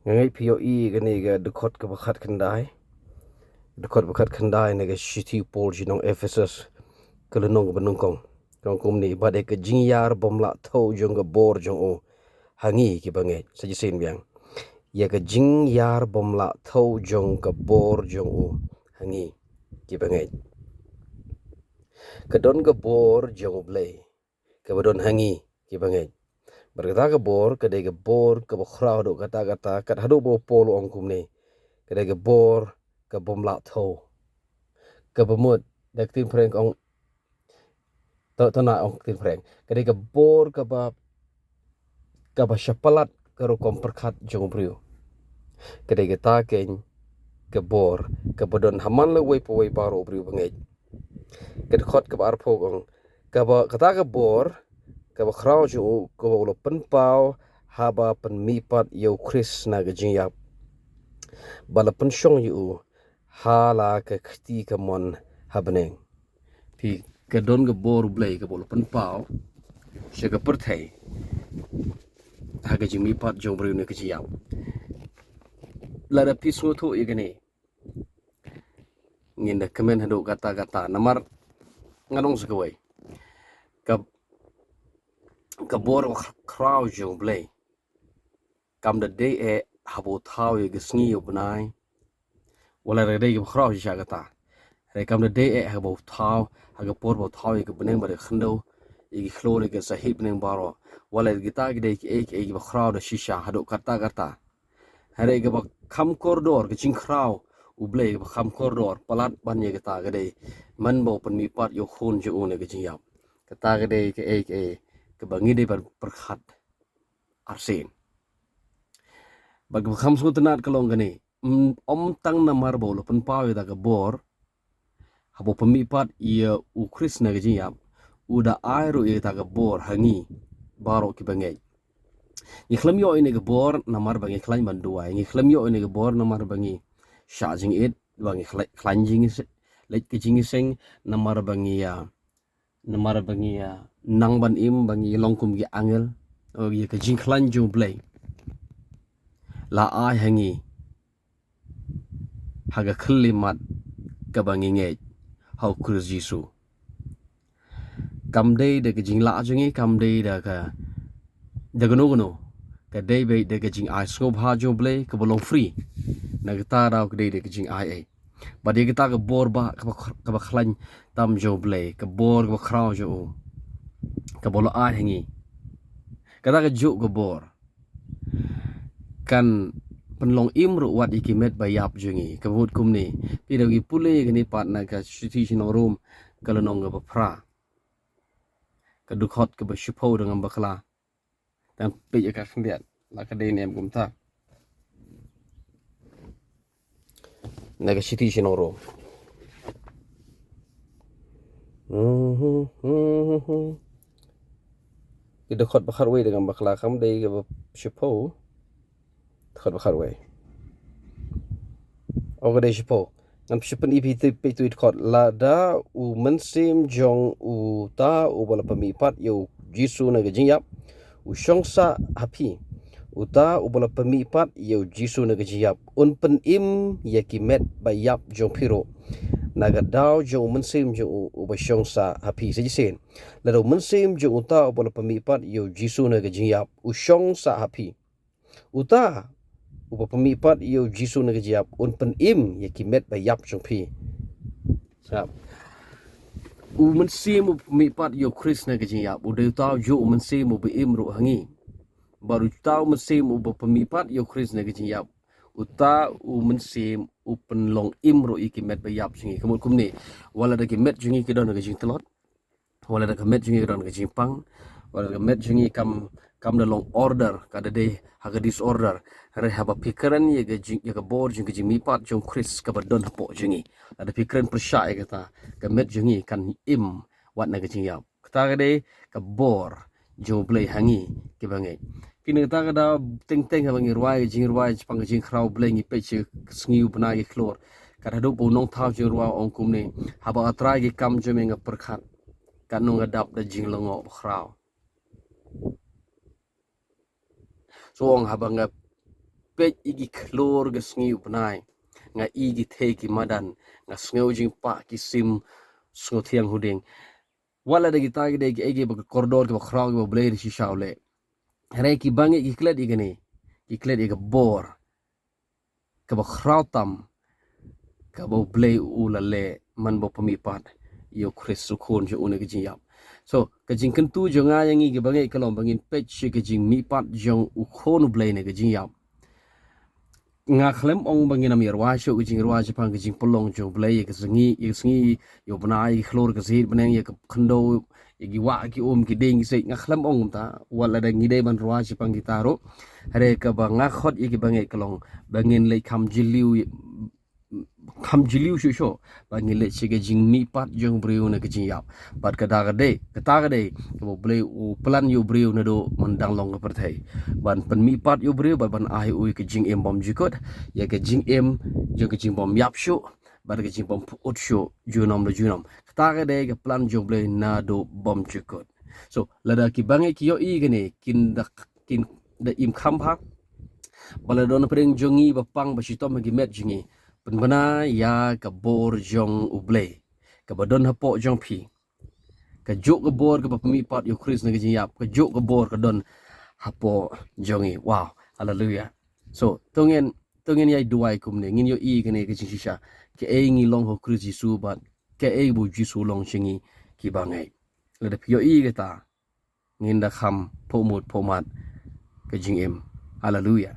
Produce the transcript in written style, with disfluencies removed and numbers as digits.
ngai POE gani ga dukot ka bakat kandai dukot bakat kandai ne ga city pol jinong Ephesus kelunong benung kong ni bade ke jingyar bomla tho jong ga bor jong o hangi ki bangai sajisin biang ya ke jingyar bomla tho jong ga bor jong o hangi ki bangai kedon ga bor jong blai ke badon hangi ki bangai berkata ke bor kedai ke bor ke bokraw do kata kat hadu bo polo ong ni kedai ke bor ke bomla tho ke bemut dak tin preng ong tana ong tin preng kedai ke bor ke ba syapalat ke rokom perkat jong brio kedai ke takeng ke bor ke badon haman le wei po wei baro brio bangai ke khot ke ar pho ong ke ba kata ke bor ke ba kraw ju ke ba lo pen pau haba pen mipat yo Chris na ga jinyap bala pen shong yu hala ke khti ke mon habneng pi ke don ke bor blai ke bolo pen pau se ke perthai ha ke jimi pat jong bru ne ke jiap la da pi so tho igane ngin da kemen hado kata namar ngadong sekawai ke ke bor kraw jong blai kam da de e habo thau ye ge sngi yo bnai wala da de ke kraw ja kata re kam da de e habo thau ha ge por bo thau ye ge bneng ba de khndo igi khlore ke sahib neng baro wala gita gide ke ba khraw da shisha hado kata hare ke ba kham koridor ke ching khraw uble ke ba kham koridor palat ban ye gita gide man bo pan mi pat yo khun je one ke jiyap kata gide ke ba ngide bar perkhat arsin bag kham su tenat kalong gane om tang na mar bo lo pan pawe da ke bor habo pami pat ia u krishna ke jiyap uda airu ye ta ke bor hangi baro ki bangai ni khlam yo ini ke bor namar bangi khlain bandua ni khlam yo ini ke bor namar bangi shajing it bangi klanjing lek ke jing sing namar bangi ya nang ban im bangi longkum gi angel o ye ke jing klanju blai la ai hangi haga khlimat ka bangi nge hau kur jisu kam dei de ke jing la jungi kam dei da ka de gono ka dei be de ke jing ai scob ha jo blai ka bolong free na gata raw ka dei de ke jing ai ba de gata ka bor ba ka ba khlan tam jo blai ka bor ka kraw jo ka bolo ai hangi kata ka ju ka bor kan penlong imru wat ikimet bayap jungi kabut kumni pidawi pule gani partner ka situation room kalonong ga pra ka dukhot ka bashupo dengan bakla dan pe ka khliat la ka dei nem gumta na ka situation room ka dukhot bakhar we dengan bakla kam dei ka bashupo dukhot bakhar we oga dei shupo nam shupen ipi pe tu khot la da u mensim jong u ta u bala pamipat yo jisu na ga jinyap u shongsa hapi uta u bala pamipat yo jisu na ga jinyap un pen im yakimet bayap jong piro naga daw jong mensim jong u ba shongsa hapi sejisen la do mensim jong uta u bala pamipat yo jisu na ga jinyap u shongsa hapi uta upa pamipat yo jisu na gajiap un pen im yakimet bayap jong pi sap u mensim u pamipat yo Chris na gajiap u de taw jo mensim u be im ro hangi baru taw mensim u pamipat yo Chris na gajiap uta u mensim u penlong im ro ikimet bayap jingi kemul kumni wala da kimet jingi kidon na gajing telot wala da kimet jingi kidon na gajing pang wala da kimet jingi kam da long order kada de haga disorder re haba pikiran ye ga bor jing ji mipat jong Chris ka badon hapo jingi ada pikiran persya ye kata ka met jingi kan im wat na ga jing yap kata ga de ka bor jo blai hangi ke bangai kini kata ga da teng ha bangi ruai pang jing khrau blai ngi pe chi sngiu bna gi klor kada do bo nong thau jing ruai ong kum ni haba atrai gi kam jome nga perkhat kan nong adap da jing longo khrau so ong habanga pej igi klor ga sngi upnai nga igi the ki madan nga sngo jing pa ki sim sngo thiang huding wala de gita de igi ba koridor ki ba khrau ki ba blade shi shaule re ki bangi ki klet igani ki klet iga bor ka ba khrau tam ka ba blade ula le man ba pamipat yo Chris sukun je una gi yap so ka jing kentu jonga yang igi bangi kalom bangin pej shi ka jing mi pat jong u khonu blade ne gi yap nga khlem ong bangin am yarwa sho gi jing rwa japang gi jing polong jong blade ka sngi yo bana i khlor ka zit baneng ya khando igi wa ki ki ding se nga khlem ong ta wala da ngide ban rwa japang gitaro re ka ba nga khot igi bangi kalong bangin le kham jiliu sho bangin le chige jing mi pat jong breu na gi yap pat ka ta ga de ko ble u plan yo breu na do mandang long ka perthai ban pan mi pat yo breu ban ai u ki jing em bom jikot ya ka jing em jo ki jing bom yap sho bar ka jing bom ut sho junom lo junom ta ga de ka plan jo ble na do bom jikot so lada ki bangai ki yo i gane kin da im kham phak bala don preng jongi ba pang ba shitom gi met jingi penbana ya ka bor jong uble ka badon hapo jong pi ka juk ka bor ka pami pat yo Chris na gi yap ka juk ka bor ka don hapo jongi wow hallelujah so tungen yai duai kum ne ngin yo i gane ka shisha ke e ngi long ho Chris Jesu bat ke e bu Jesu long chingi ki bangai le de yo i ga ta ngin da kham pomut pomat ka jing em hallelujah